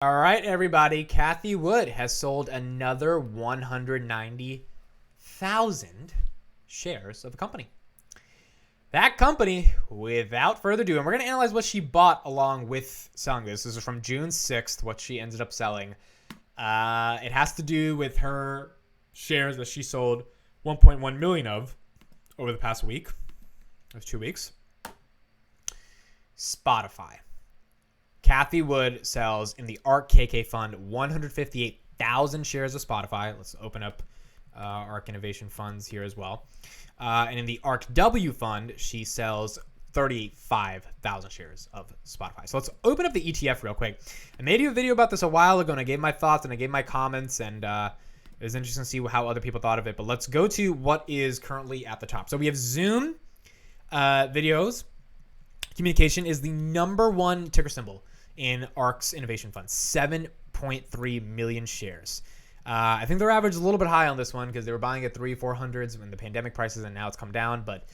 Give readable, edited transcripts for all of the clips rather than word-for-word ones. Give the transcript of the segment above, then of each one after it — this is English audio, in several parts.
All right, everybody. Cathie Wood has sold another 190,000 shares of the company. That company, without further ado, and we're going to analyze what she bought along with selling this. This is from June 6th, what she ended up selling. It has to do with her shares that she sold 1.1 million of over the past week. It was 2 weeks. Spotify. Cathie Wood sells in the ARK KK Fund 158,000 shares of Spotify. Let's open up ARK Innovation Funds here as well. And in the ARK W Fund, she sells 35,000 shares of Spotify. So let's open up the ETF real quick. I made you a video about this a while ago, and I gave my thoughts and I gave my comments, and it was interesting to see how other people thought of it. But let's go to what is currently at the top. So we have Zoom videos. Communication is the number one ticker symbol in ARK's Innovation Fund, 7.3 million shares. I think their average is a little bit high on this one because they were buying at 300-400s when the pandemic prices, and now it's come down, but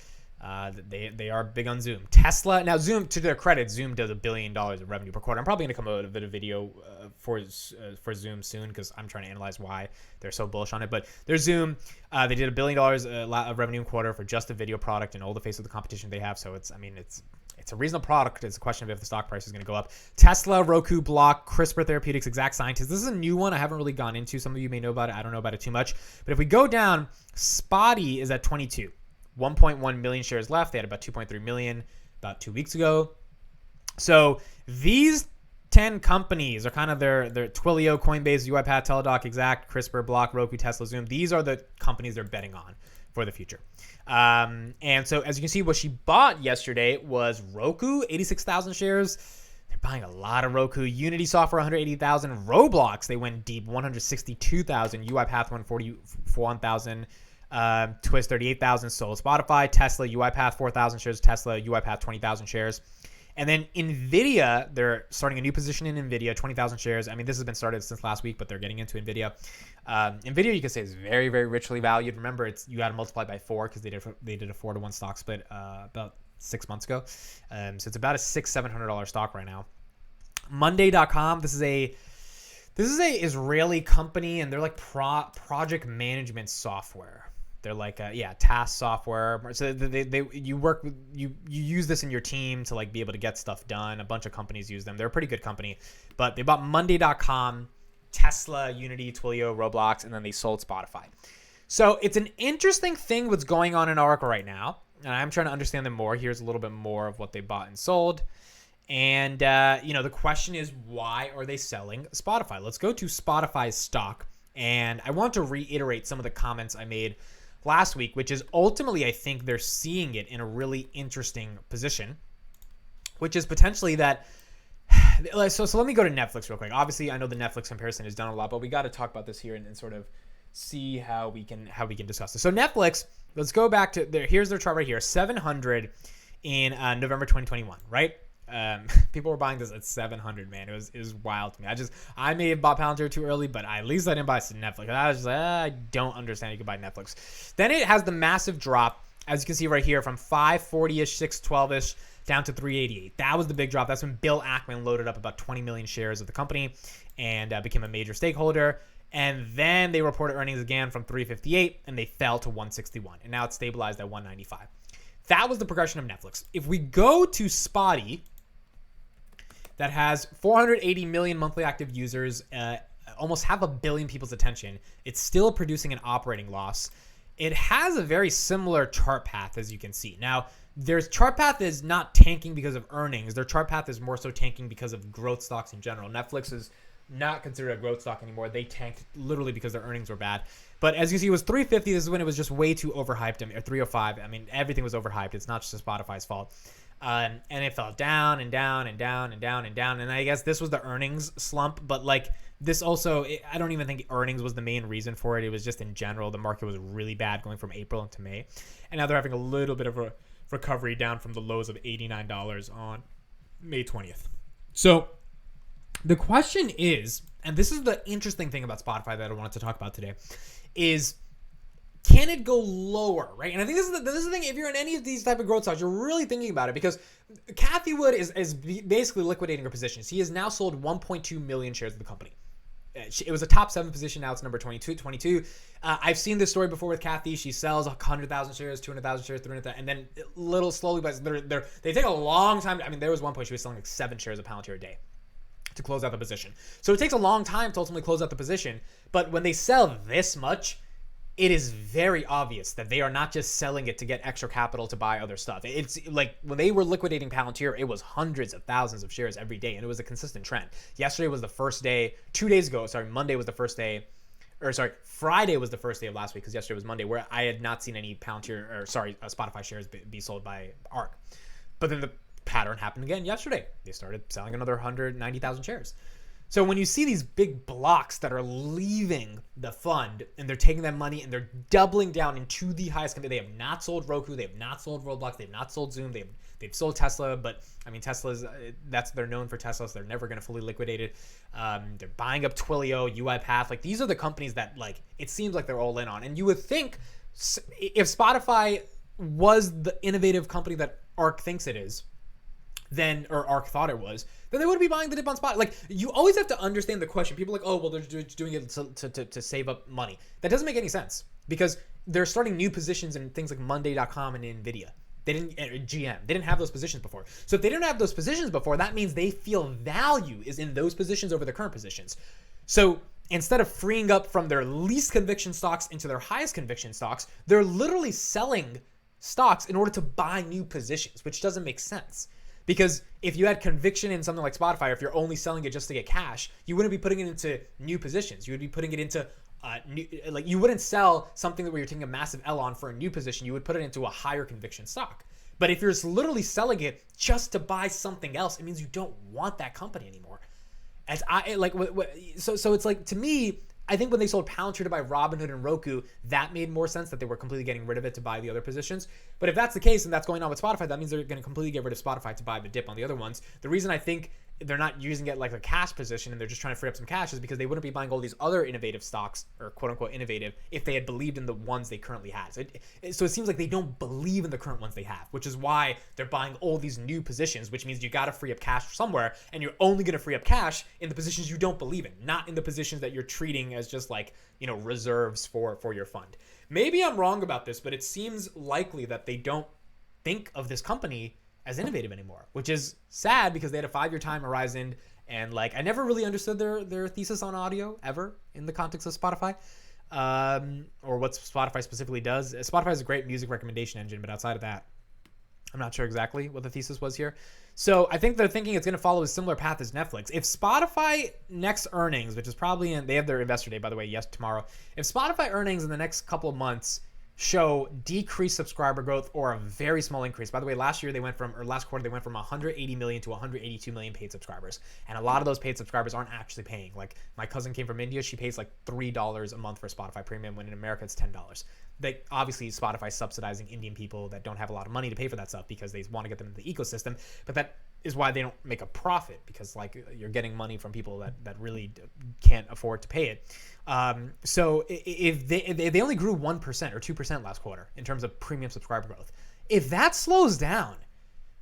they are big on Zoom. Tesla, now Zoom, to their credit, Zoom does $1 billion of revenue per quarter. I'm probably going to come out with a video for Zoom soon because I'm trying to analyze why they're so bullish on it. But there's Zoom. They did $1 billion of revenue in quarter for just a video product and all the face of the competition they have. So it's a reasonable product. It's a question of if the stock price is going to go up. Tesla, Roku, Block, CRISPR Therapeutics, Exact Sciences. This is a new one I haven't really gone into. Some of you may know about it. I don't know about it too much. But if we go down, Spotty is at 22. 1.1 million shares left. They had about 2.3 million about 2 weeks ago. So these 10 companies are kind of their Twilio, Coinbase, UiPath, Teladoc, Exact, CRISPR, Block, Roku, Tesla, Zoom. These are the companies they're betting on for the future. And so as you can see, what she bought yesterday was Roku, 86,000 shares. They're buying a lot of Roku. Unity Software, 180,000. Roblox, they went deep, 162,000. UiPath, 141,000. Twist, 38,000. Sold Spotify. Tesla, UiPath, 4,000 shares. Tesla, UiPath, 20,000 shares. And then NVIDIA, they're starting a new position in NVIDIA, 20,000 shares. I mean, this has been started since last week, but they're getting into NVIDIA. NVIDIA, you can say, is very, very richly valued. Remember, you got to multiply by 4 because they did a 4-to-1 stock split about 6 months ago. So it's about a $600-$700 stock right now. Monday.com, this is a Israeli company, and they're like project management software. They're like task software. So you use this in your team to like be able to get stuff done. A bunch of companies use them. They're a pretty good company. But they bought Monday.com, Tesla, Unity, Twilio, Roblox, and then they sold Spotify. So it's an interesting thing what's going on in ARK right now. And I'm trying to understand them more. Here's a little bit more of what they bought and sold. And the question is, why are they selling Spotify? Let's go to Spotify's stock. And I want to reiterate some of the comments I made last week, which is ultimately I think they're seeing it in a really interesting position, which is potentially that. So let me go to Netflix real quick. Obviously, I know the Netflix comparison is done a lot, but we got to talk about this here and sort of see how we can discuss this. So Netflix, let's go back to here's their chart right here, 700 in November 2021, right? People were buying this at 700, man. It was wild to me. I may have bought Palantir too early, but at least I didn't buy Netflix. I was just like, I don't understand you can buy Netflix. Then it has the massive drop, as you can see right here, from 540-ish, 612-ish down to 388. That was the big drop. That's when Bill Ackman loaded up about 20 million shares of the company and became a major stakeholder. And then they reported earnings again from 358, and they fell to 161. And now it's stabilized at 195. That was the progression of Netflix. If we go to Spotty, that has 480 million monthly active users, almost 500 million people's attention. It's still producing an operating loss. It has a very similar chart path, as you can see. Now, their chart path is not tanking because of earnings. Their chart path is more so tanking because of growth stocks in general. Netflix is not considered a growth stock anymore. They tanked literally because their earnings were bad. But as you see, it was 350. This is when it was just way too overhyped. Or 305. I mean, everything was overhyped. It's not just Spotify's fault. And it fell down and down and down and down and down. And I guess this was the earnings slump. But like this also, I don't even think earnings was the main reason for it. It was just in general, the market was really bad going from April into May. And now they're having a little bit of a recovery down from the lows of $89 on May 20th. So the question is, and this is the interesting thing about Spotify that I wanted to talk about today, is can it go lower, right? And I think this is the thing. If you're in any of these type of growth stocks, you're really thinking about it, because Cathie Wood is basically liquidating her positions. He has now sold 1.2 million shares of the company. It was a top 7 position. Now it's number 22. I've seen this story before with Cathie. She sells 100,000 shares, 200,000 shares, 300,000, and then little slowly, but they take a long time. I mean, there was one point she was selling like 7 shares of Palantir a day to close out the position. So it takes a long time to ultimately close out the position. But when they sell this much, it is very obvious that they are not just selling it to get extra capital to buy other stuff. It's like when they were liquidating Palantir, it was hundreds of thousands of shares every day, and it was a consistent trend. Yesterday was the first day. 2 days ago, Monday was the first day. Friday was the first day of last week, because yesterday was Monday, where I had not seen any Spotify shares be sold by ARK. But then the pattern happened again yesterday. They started selling another 190,000 shares. So when you see these big blocks that are leaving the fund and they're taking that money and they're doubling down into the highest company, they have not sold Roku, they have not sold Roblox, they've not sold Zoom, they've sold Tesla, but I mean Tesla's they're known for Tesla, so they're never going to fully liquidate it. They're buying up Twilio, UiPath, like these are the companies that like it seems like they're all in on. And you would think if Spotify was the innovative company that ARK thinks it is, then, or ARK thought it was, then they would be buying the dip on Spotify. Like, you always have to understand the question. People are like, oh, well, they're doing it to save up money. That doesn't make any sense, because they're starting new positions in things like Monday.com and NVIDIA. They didn't, GM. They didn't have those positions before. So if they didn't have those positions before, that means they feel value is in those positions over the current positions. So instead of freeing up from their least conviction stocks into their highest conviction stocks, they're literally selling stocks in order to buy new positions, which doesn't make sense. Because if you had conviction in something like Spotify, if you're only selling it just to get cash, you wouldn't be putting it into new positions. You would be putting it into you wouldn't sell something where you're taking a massive L on for a new position. You would put it into a higher conviction stock. But if you're just literally selling it just to buy something else, it means you don't want that company anymore. So it's like, to me, I think when they sold Palantir to buy Robinhood and Roku, that made more sense, that they were completely getting rid of it to buy the other positions. But if that's the case and that's going on with Spotify, that means they're going to completely get rid of Spotify to buy the dip on the other ones. The reason I think they're not using it like a cash position and they're just trying to free up some cash is because they wouldn't be buying all these other innovative stocks, or quote unquote innovative, if they had believed in the ones they currently had. So it seems like they don't believe in the current ones they have, which is why they're buying all these new positions, which means you got to free up cash somewhere, and you're only going to free up cash in the positions you don't believe in, not in the positions that you're treating as just like, you know, reserves for your fund. Maybe I'm wrong about this, but it seems likely that they don't think of this company as innovative anymore, which is sad, because they had a 5-year time horizon, and like I never really understood their thesis on audio ever in the context of Spotify, or what Spotify specifically does. Spotify is a great music recommendation engine, but outside of that, I'm not sure exactly what the thesis was here. So I think they're thinking it's going to follow a similar path as Netflix. If Spotify next earnings, which is probably they have their investor day, by the way, tomorrow. If Spotify earnings in the next couple of months show decreased subscriber growth or a very small increase. By the way, last quarter they went from 180 million to 182 million paid subscribers, and a lot of those paid subscribers aren't actually paying. Like my cousin came from India, she pays like $3 a month for Spotify Premium, when in America it's $10. They obviously Spotify's subsidizing Indian people that don't have a lot of money to pay for that stuff because they want to get them into the ecosystem, but that is why they don't make a profit, because like you're getting money from people that really can't afford to pay it. So if they only grew 1% or 2% last quarter in terms of premium subscriber growth, if that slows down,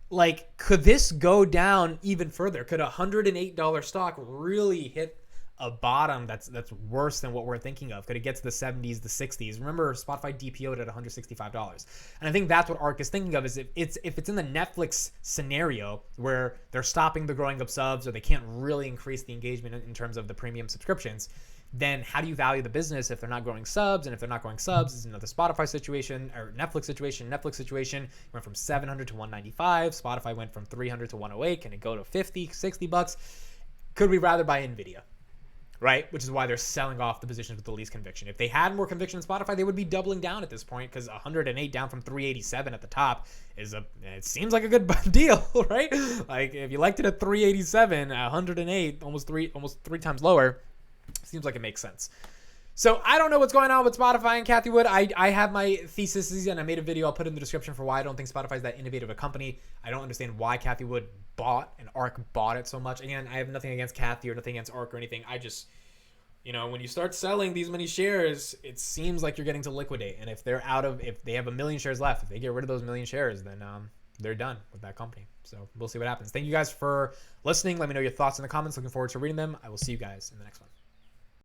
like could this go down even further? Could a $108 stock really hit a bottom that's worse than what we're thinking of? Could it get to the 70s, the 60s? Remember, Spotify DPO'd at $165. And I think that's what ARK is thinking of, is if it's in the Netflix scenario where they're stopping the growing of subs, or they can't really increase the engagement in terms of the premium subscriptions, then how do you value the business if they're not growing subs? And if they're not growing subs, it's another Spotify situation or Netflix situation. Netflix situation went from $700 to $195. Spotify went from $300 to $108. Can it go to $50, $60? Could we rather buy NVIDIA? Right? Which is why they're selling off the positions with the least conviction. If they had more conviction in Spotify, they would be doubling down at this point, because 108 down from 387 at the top it seems like a good deal, right? Like if you liked it at 387, 108, almost three times lower, seems like it makes sense. So I don't know what's going on with Spotify and Cathie Wood. I have my theses, and I made a video. I'll put it in the description for why I don't think Spotify is that innovative a company. I don't understand why Cathie Wood bought and ARK bought it so much. Again, I have nothing against Cathie or nothing against ARK or anything. when you start selling these many shares, it seems like you're getting to liquidate. And if they have 1 million shares left, if they get rid of those 1 million shares, then they're done with that company. So we'll see what happens. Thank you guys for listening. Let me know your thoughts in the comments. Looking forward to reading them. I will see you guys in the next one.